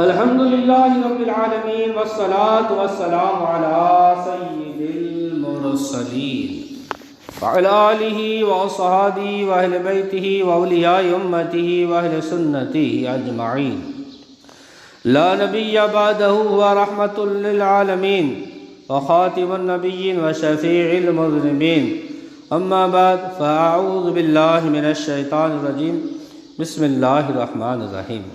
الحمد لله رب العالمين والصلاة والسلام على سيد المرسلين وعلى آله وأصحابه وأهل بيته وأولياء أمته وأهل سنته أجمعين. لا نبي بعده ورحمة للعالمين وخاتم النبيين وشفيع المذنبين. أما بعد فأعوذ بالله من الشيطان الرجيم. بسم الله الرحمن الرحيم.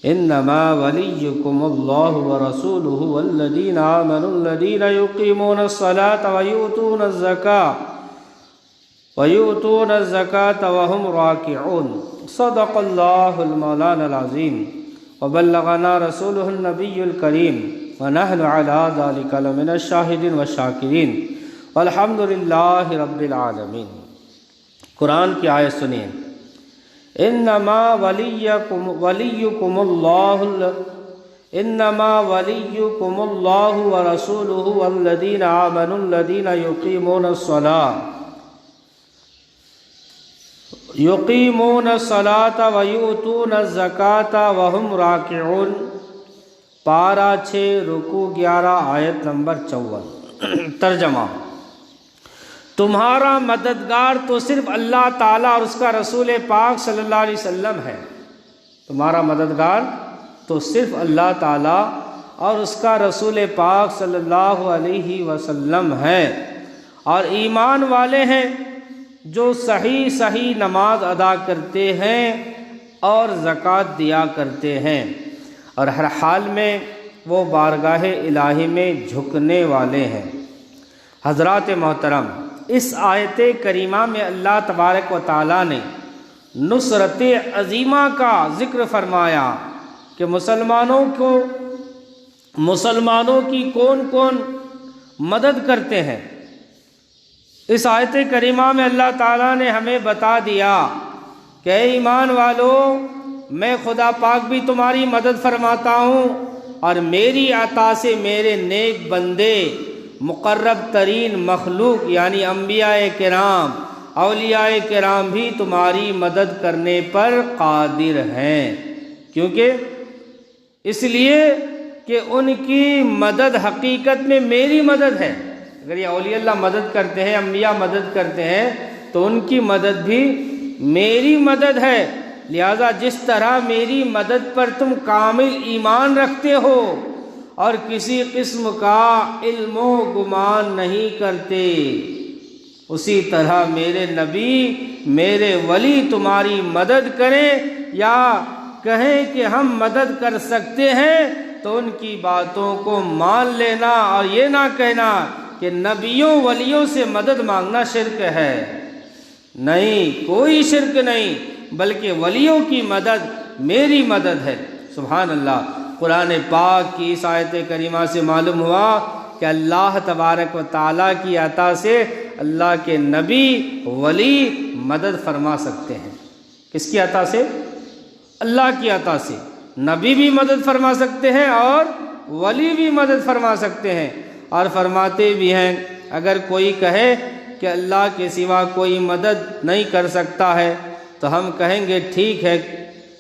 انما وليكم الله ورسوله والذين آمنوا الذين يقيمون الصلاة ويؤتون الزكاة وهم راكعون. صدق الله المولانا العظيم وبلغنا رسوله النبي الكريم ونحن على ذلك لمن الشاهدين والشاكرين والحمد لله رب العالمين. قرآن کی آیت سنیے. انما وليكم الله ورسوله والذين آمنوا الذين يقيمون الصلاة ويؤتون الزكاة وهم راكعون. پارہ 6 رکوع 11 آیت نمبر 54. ترجمہ: تمہارا مددگار تو صرف اللہ تعالیٰ اور اس کا رسول پاک صلی اللہ علیہ وسلم ہے. تمہارا مددگار تو صرف اللہ تعالیٰ اور اس کا رسول پاک صلی اللہ علیہ وسلم ہے، اور ایمان والے ہیں جو صحیح نماز ادا کرتے ہیں اور زکوٰۃ دیا کرتے ہیں، اور ہر حال میں وہ بارگاہ الہی میں جھکنے والے ہیں. حضرات محترم، اس آیت کریمہ میں اللہ تبارک و تعالیٰ نے نصرت عظیمہ کا ذکر فرمایا کہ مسلمانوں کی کون مدد کرتے ہیں. اس آیت کریمہ میں اللہ تعالیٰ نے ہمیں بتا دیا کہ اے ایمان والو، میں خدا پاک بھی تمہاری مدد فرماتا ہوں، اور میری عطا سے میرے نیک بندے، مقرب ترین مخلوق یعنی انبیاء کرام، اولیاء کرام بھی تمہاری مدد کرنے پر قادر ہیں. کیونکہ اس لیے کہ ان کی مدد حقیقت میں میری مدد ہے. اگر یہ اولیاء اللہ مدد کرتے ہیں، انبیاء مدد کرتے ہیں، تو ان کی مدد بھی میری مدد ہے. لہذا جس طرح میری مدد پر تم کامل ایمان رکھتے ہو اور کسی قسم کا علم و گمان نہیں کرتے، اسی طرح میرے نبی، میرے ولی تمہاری مدد کریں یا کہیں کہ ہم مدد کر سکتے ہیں، تو ان کی باتوں کو مان لینا اور یہ نہ کہنا کہ نبیوں ولیوں سے مدد مانگنا شرک ہے. نہیں، کوئی شرک نہیں، بلکہ ولیوں کی مدد میری مدد ہے. سبحان اللہ. قرآن پاک کی اس آیت کریمہ سے معلوم ہوا کہ اللہ تبارک و تعالیٰ کی عطا سے اللہ کے نبی ولی مدد فرما سکتے ہیں. کس کی عطا سے؟ اللہ کی عطا سے. نبی بھی مدد فرما سکتے ہیں اور ولی بھی مدد فرما سکتے ہیں. اور فرماتے بھی ہیں، اگر کوئی کہے کہ اللہ کے سوا کوئی مدد نہیں کر سکتا ہے، تو ہم کہیں گے ٹھیک ہے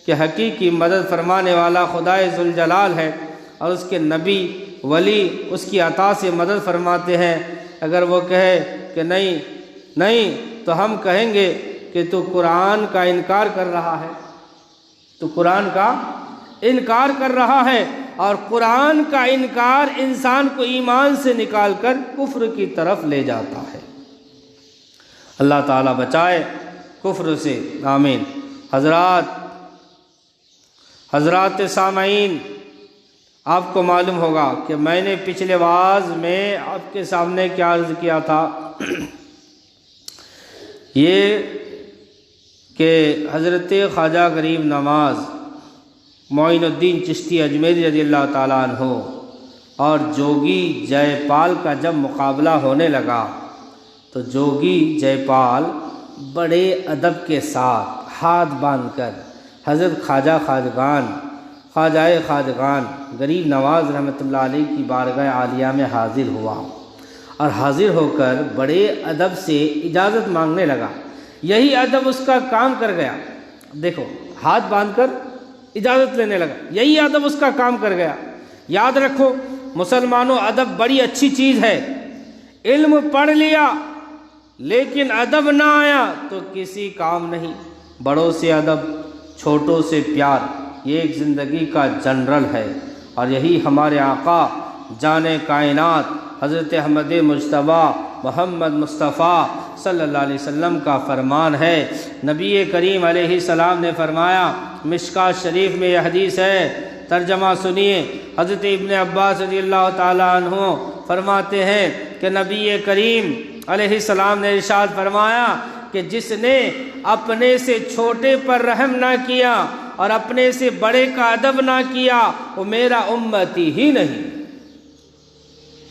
کہ حقیقی مدد فرمانے والا خدائے ذوالجلال ہے، اور اس کے نبی ولی اس کی عطا سے مدد فرماتے ہیں. اگر وہ کہے کہ نہیں تو ہم کہیں گے کہ تو قرآن کا انکار کر رہا ہے. تو قرآن کا انکار کر رہا ہے، اور قرآن کا انکار انسان کو ایمان سے نکال کر کفر کی طرف لے جاتا ہے. اللہ تعالیٰ بچائے کفر سے. آمین. حضرات سامعین، آپ کو معلوم ہوگا کہ میں نے پچھلے واعظ میں آپ کے سامنے کیا عرض کیا تھا، یہ کہ حضرت خواجہ غریب نواز معین الدین چشتی اجمیری رضی اللہ تعالیٰ عنہ اور جوگی جے پال کا جب مقابلہ ہونے لگا، تو جوگی جے پال بڑے ادب کے ساتھ ہاتھ باندھ کر حضرت خواجہ خواجگان غریب نواز رحمۃ اللہ علیہ کی بارگاہ عالیہ میں حاضر ہوا، اور حاضر ہو کر بڑے ادب سے اجازت مانگنے لگا. یہی ادب اس کا کام کر گیا. دیکھو، ہاتھ باندھ کر اجازت لینے لگا، یہی ادب اس کا کام کر گیا۔ یاد رکھو مسلمانوں، ادب بڑی اچھی چیز ہے۔ علم پڑھ لیا لیکن ادب نہ آیا تو کسی کام نہیں۔ بڑوں سے ادب، چھوٹوں سے پیار، یہ ایک زندگی کا جنرل ہے، اور یہی ہمارے آقا جان کائنات حضرت احمد مجتبی محمد مصطفیٰ صلی اللہ علیہ وسلم کا فرمان ہے۔ نبی کریم علیہ السلام نے فرمایا، مشکوٰۃ شریف میں یہ حدیث ہے، ترجمہ سنیے۔ حضرت ابن عباس رضی اللہ تعالیٰ عنہ فرماتے ہیں کہ نبی کریم علیہ السلام نے ارشاد فرمایا کہ جس نے اپنے سے چھوٹے پر رحم نہ کیا اور اپنے سے بڑے کا ادب نہ کیا وہ میرا امتی ہی نہیں،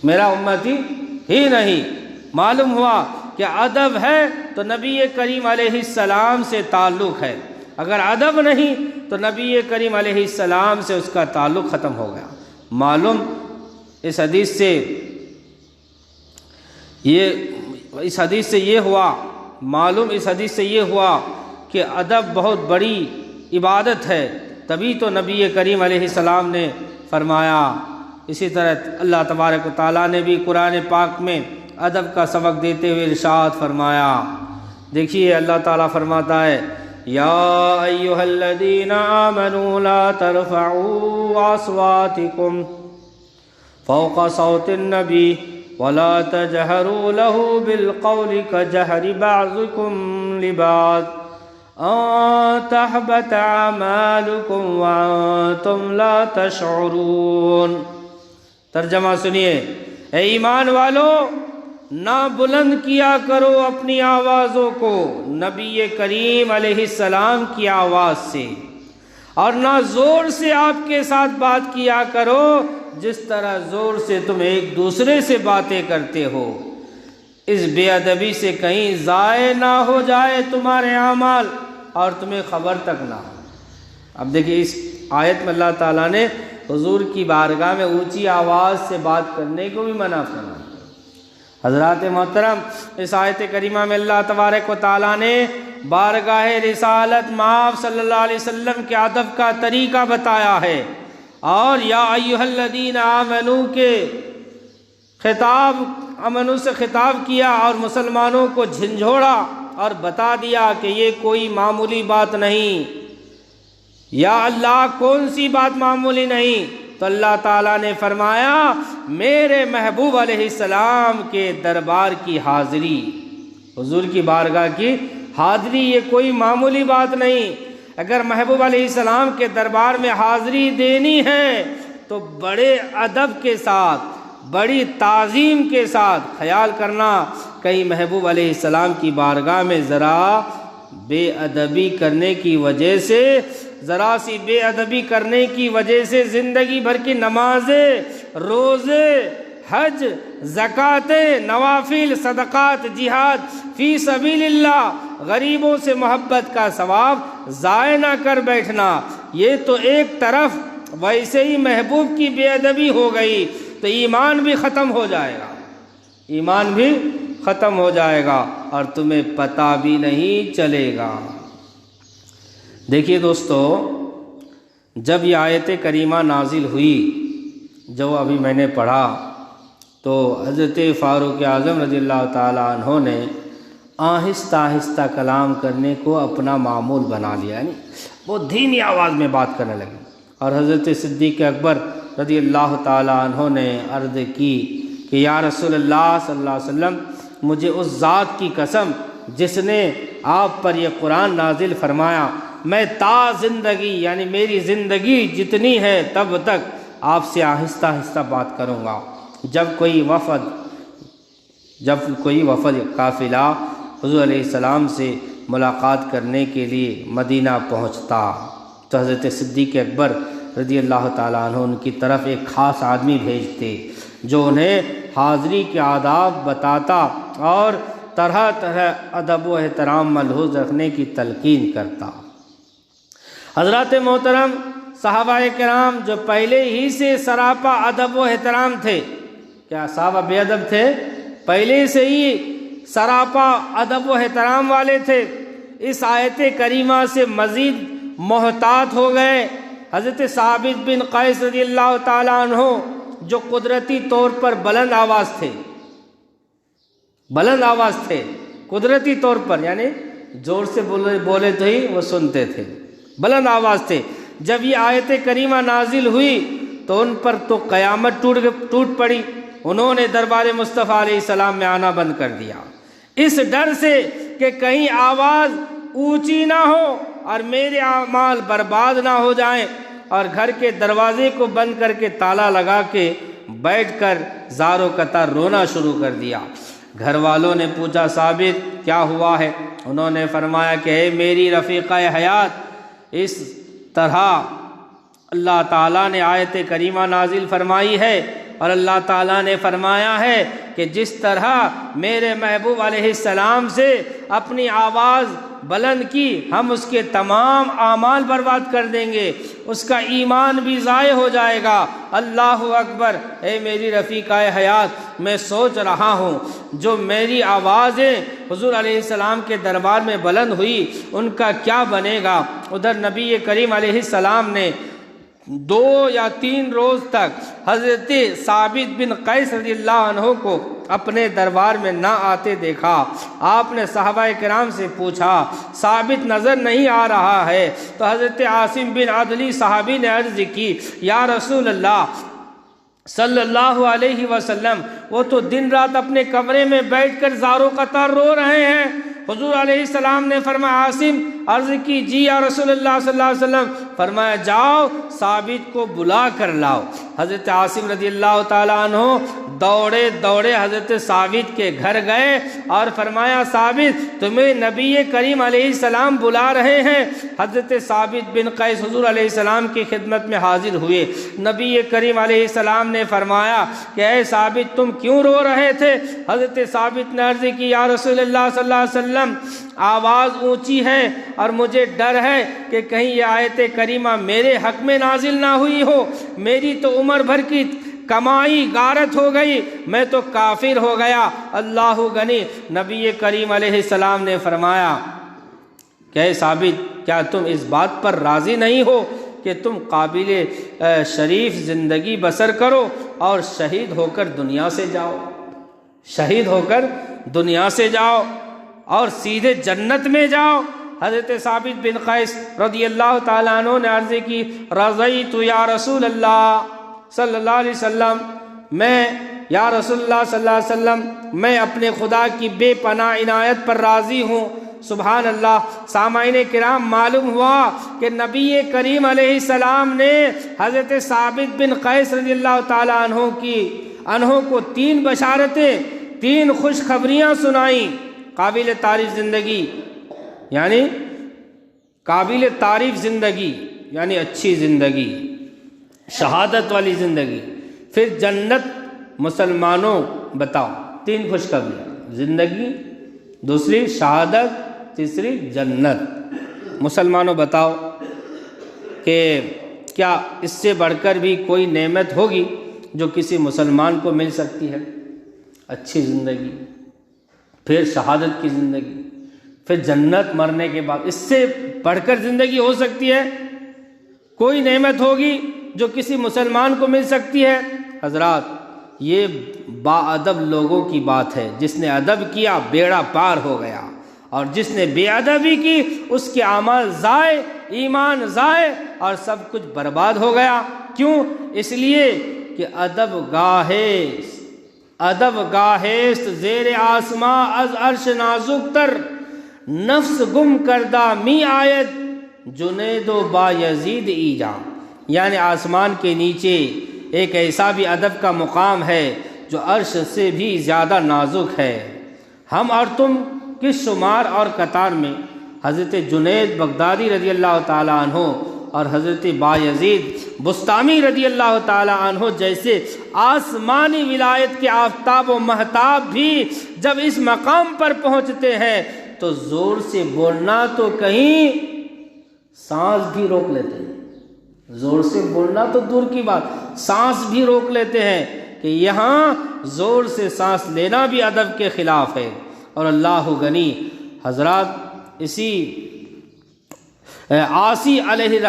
میرا امتی ہی نہیں۔ معلوم ہوا کہ ادب ہے تو نبی کریم علیہ السلام سے تعلق ہے، اگر ادب نہیں تو نبی کریم علیہ السلام سے اس کا تعلق ختم ہو گیا۔ معلوم اس حدیث سے یہ ہوا کہ ادب بہت بڑی عبادت ہے، تبھی تو نبی کریم علیہ السلام نے فرمایا۔ اسی طرح اللہ تبارک و تعالیٰ نے بھی قرآن پاک میں ادب کا سبق دیتے ہوئے ارشاد فرمایا۔ دیکھیے اللہ تعالیٰ فرماتا ہے، یا ایھا الذین آمنوا لا ترفعوا اصواتکم فوق صوت النبی ولا تجہروا له بالقول كجہر بعضکم لبعض ان تحبط اعمالکم وانتم لا تشعرون۔ ترجمہ سنیے، اے ایمان والو، نہ بلند کیا کرو اپنی آوازوں کو نبی کریم علیہ السلام کی آواز سے، اور نہ زور سے آپ کے ساتھ بات کیا کرو جس طرح زور سے تم ایک دوسرے سے باتیں کرتے ہو، اس بے ادبی سے کہیں ضائع نہ ہو جائے تمہارے اعمال اور تمہیں خبر تک نہ ہو۔ اب دیکھیے اس آیت میں اللہ تعالیٰ نے حضور کی بارگاہ میں اونچی آواز سے بات کرنے کو بھی منع فرمایا۔ حضرات محترم، اس آیت کریمہ میں اللہ تبارک و تعالیٰ نے بارگاہ رسالت مآب صلی اللہ علیہ وسلم کے ادب کا طریقہ بتایا ہے، اور یا ایھا الذین آمنو کے امنو سے خطاب کیا اور مسلمانوں کو جھنجھوڑا اور بتا دیا کہ یہ کوئی معمولی بات نہیں۔ یا اللہ، کون سی بات معمولی نہیں؟ تو اللہ تعالیٰ نے فرمایا، میرے محبوب علیہ السلام کے دربار کی حاضری، حضور کی بارگاہ کی حاضری یہ کوئی معمولی بات نہیں۔ اگر محبوب علیہ السلام کے دربار میں حاضری دینی ہے تو بڑے ادب کے ساتھ، بڑی تعظیم کے ساتھ، خیال کرنا کہیں محبوب علیہ السلام کی بارگاہ میں ذرا بے ادبی کرنے کی وجہ سے، ذرا سی بے ادبی کرنے کی وجہ سے زندگی بھر کی نمازیں، روزے، حج، زکوٰۃ، نوافل، صدقات، جہاد فی سبیل اللہ، غریبوں سے محبت کا ثواب ضائع نہ کر بیٹھنا، یہ تو ایک طرف ویسے ہی محبوب کی بے ادبی ہو گئی تو ایمان بھی ختم ہو جائے گا، ایمان بھی ختم ہو جائے گا اور تمہیں پتہ بھی نہیں چلے گا۔ دیکھیے دوستو، جب یہ آیت کریمہ نازل ہوئی، جو ابھی میں نے پڑھا، تو حضرت فاروق اعظم رضی اللہ تعالیٰ عنہ نے آہستہ آہستہ کلام کرنے کو اپنا معمول بنا لیا، یعنی وہ دھیمی آواز میں بات کرنے لگے، اور حضرت صدیق اکبر رضی اللہ تعالیٰ عنہ نے عرض کی کہ یا رسول اللہ صلی اللہ علیہ وسلم، مجھے اس ذات کی قسم جس نے آپ پر یہ قرآن نازل فرمایا، میں تا زندگی، یعنی میری زندگی جتنی ہے تب تک آپ سے آہستہ آہستہ بات کروں گا۔ جب کوئی وفد قافلہ حضور علیہ السلام سے ملاقات کرنے کے لیے مدینہ پہنچتا تو حضرت صدیق اکبر رضی اللہ تعالیٰ عنہ ان کی طرف ایک خاص آدمی بھیجتے جو انہیں حاضری کے آداب بتاتا اور طرح طرح ادب و احترام ملحوظ رکھنے کی تلقین کرتا۔ حضرات محترم، صحابہ کرام جو پہلے ہی سے سراپا ادب و احترام تھے، کیا صحابہ بے ادب تھے؟ پہلے سے ہی سراپا ادب و احترام والے تھے، اس آیت کریمہ سے مزید محتاط ہو گئے حضرت ثابت بن قیس رضی اللہ تعالیٰ عنہ جو قدرتی طور پر بلند آواز تھے قدرتی طور پر، یعنی زور سے بولے تو ہی وہ سنتے تھے، بلند آواز تھے۔ جب یہ آیت کریمہ نازل ہوئی تو ان پر تو قیامت ٹوٹ پڑی، انہوں نے دربار مصطفیٰ علیہ السلام میں آنا بند کر دیا، اس ڈر سے کہ کہیں آواز اونچی نہ ہو اور میرے اعمال برباد نہ ہو جائیں، اور گھر کے دروازے کو بند کر کے تالا لگا کے بیٹھ کر زار و قطار رونا شروع کر دیا۔ گھر والوں نے پوچھا ثابت کیا ہوا ہے؟ انہوں نے فرمایا کہ اے میری رفیقہ حیات، اس طرح اللہ تعالیٰ نے آیت کریمہ نازل فرمائی ہے، اور اللہ تعالیٰ نے فرمایا ہے کہ جس طرح میرے محبوب علیہ السلام سے اپنی آواز بلند کی، ہم اس کے تمام اعمال برباد کر دیں گے، اس کا ایمان بھی ضائع ہو جائے گا۔ اللہ اکبر! اے میری رفیقہ حیات، میں سوچ رہا ہوں جو میری آوازیں حضور علیہ السلام کے دربار میں بلند ہوئی ان کا کیا بنے گا۔ ادھر نبی کریم علیہ السلام نے 2 یا 3 روز تک حضرت ثابت بن قیس رضی اللہ عنہ کو اپنے دربار میں نہ آتے دیکھا۔ آپ نے صحابہ کرام سے پوچھا ثابت نظر نہیں آ رہا ہے، تو حضرت عاصم بن عدلی صحابی نے عرض کی یا رسول اللہ صلی اللہ علیہ وسلم، وہ تو دن رات اپنے کمرے میں بیٹھ کر زار و قطار رو رہے ہیں۔ حضور علیہ السلام نے فرمایا عاصم، عرض کی جی یا رسول اللہ صلی اللہ علیہ وسلم، فرمایا جاؤ ثابت کو بلا کر لاؤ۔ حضرت عاصم رضی اللہ تعالیٰ عنہ دوڑے حضرت ثابت کے گھر گئے اور فرمایا ثابت تمہیں نبی کریم علیہ السلام بلا رہے ہیں۔ حضرت ثابت بن قیس حضور علیہ السلام کی خدمت میں حاضر ہوئے۔ نبی کریم علیہ السلام نے فرمایا کہ اے ثابت تم کیوں رو رہے تھے؟ حضرت ثابت نے عرض کی یا رسول اللہ صلی اللہ علیہ وسلم، آواز اونچی ہے اور مجھے ڈر ہے کہ کہیں یہ آیت کریمہ میرے حق میں نازل نہ ہوئی ہو، میری تو عمر بھر کی کمائی غارت ہو گئی، میں تو کافر ہو گیا۔ اللہ غنی! نبی کریم علیہ السلام نے فرمایا کہ اے ثابت کیا تم اس بات پر راضی نہیں ہو کہ تم قابل شریف زندگی بسر کرو اور شہید ہو کر دنیا سے جاؤ اور سیدھے جنت میں جاؤ؟ حضرت ثابت بن قیس رضی اللہ تعالیٰ عنہ نے عرض کی رضیت یا رسول اللہ صلی اللہ علیہ وسلم، یا رسول اللہ صلی اللہ علیہ وسلم میں اپنے خدا کی بے پناہ عنایت پر راضی ہوں۔ سبحان اللہ! سامعین کرام، معلوم ہوا کہ نبی کریم علیہ السلام نے حضرت ثابت بن قیس رضی اللہ تعالیٰ عنہ کو 3 بشارتیں، 3 خوشخبریاں سنائیں۔ قابل تعریف زندگی یعنی اچھی زندگی، شہادت والی زندگی، پھر جنت مسلمانوں بتاؤ 3 خوشخبریاں، زندگی، دوسری شہادت، تیسری جنت۔ مسلمانوں بتاؤ کہ کیا اس سے بڑھ کر بھی کوئی نعمت ہوگی جو کسی مسلمان کو مل سکتی ہے؟ اچھی زندگی، پھر شہادت کی زندگی، پھر جنت مرنے کے بعد، اس سے بڑھ کر زندگی ہو سکتی ہے؟ کوئی نعمت ہوگی جو کسی مسلمان کو مل سکتی ہے؟ حضرات، یہ با ادب لوگوں کی بات ہے۔ جس نے ادب کیا بیڑا پار ہو گیا، اور جس نے بے ادبی کی اس کے اعمال ضائع، ایمان ضائع اور سب کچھ برباد ہو گیا۔ کیوں؟ اس لیے کہ ادب گاہست زیر آسماں از عرش نازک تر، نفس گم کردہ می آیت جنید و با یزید ایجا۔ یعنی آسمان کے نیچے ایک ایسا بھی ادب کا مقام ہے جو عرش سے بھی زیادہ نازک ہے۔ ہم اور تم کس شمار اور قطار میں حضرت جنید بغدادی رضی اللہ تعالیٰ عنہ اور حضرت بایزید بستامی رضی اللہ تعالیٰ عنہ جیسے آسمانی ولایت کے آفتاب و مہتاب بھی جب اس مقام پر پہنچتے ہیں تو زور سے بولنا تو کہیں سانس بھی روک لیتے ہیں۔ زور سے بولنا تو دور کی بات، سانس بھی روک لیتے ہیں کہ یہاں زور سے سانس لینا بھی ادب کے خلاف ہے۔ اور اللہ غنی! حضرات، اسی عاصی علیہ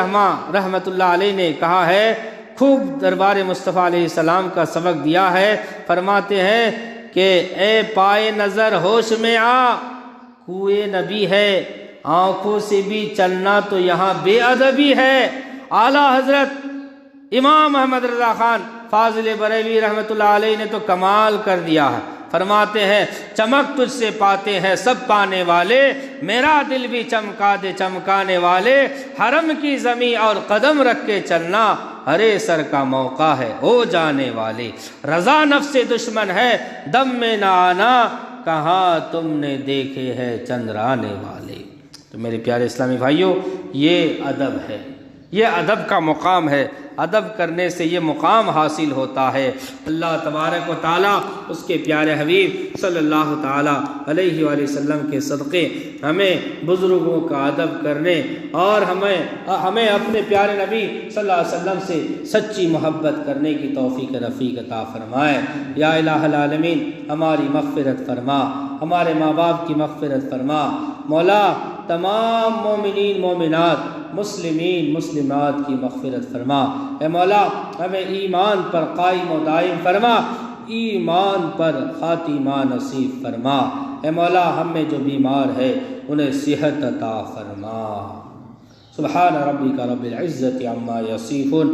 رحمۃ اللہ علیہ نے کہا ہے، خوب دربار مصطفیٰ علیہ السلام کا سبق دیا ہے، فرماتے ہیں کہ اے پائے نظر ہوش میں آ، کوئے نبی ہے، آنکھوں سے بھی چلنا تو یہاں بے ادبی ہے۔ اعلیٰ حضرت امام احمد رضا خان فاضل بریلوی رحمۃ اللہ علیہ نے تو کمال کر دیا ہے، فرماتے ہیں چمک تجھ سے پاتے ہیں سب پانے والے، میرا دل بھی چمکا دے چمکانے والے، حرم کی زمین اور قدم رکھ کے چلنا ہرے سر کا موقع ہے ہو جانے والے، رضا نفس دشمن ہے دم میں نہ آنا، کہاں تم نے دیکھے ہیں چندرانے والے۔ تو میرے پیارے اسلامی بھائیوں، یہ ادب ہے، یہ ادب کا مقام ہے، ادب کرنے سے یہ مقام حاصل ہوتا ہے۔ اللہ تبارک و تعالیٰ اس کے پیارے حبیب صلی اللہ تعالیٰ علیہ وآلہ وسلم کے صدقے ہمیں بزرگوں کا ادب کرنے اور ہمیں اپنے پیارے نبی صلی اللہ علیہ وسلم سے سچی محبت کرنے کی توفیق رفیق عطا فرمائے۔ یا الہ العالمین، ہماری مغفرت فرما، ہمارے ماں باپ کی مغفرت فرما۔ مولا، تمام مومنین مومنات، مسلمین مسلمات کی مغفرت فرما۔ اے مولا، ہمیں ایمان پر قائم و دائم فرما، ایمان پر خاتمہ نصیب فرما۔ اے مولا، ہم میں جو بیمار ہے انہیں صحت عطا فرما۔ سبحان ربک رب العزت عما یصفون۔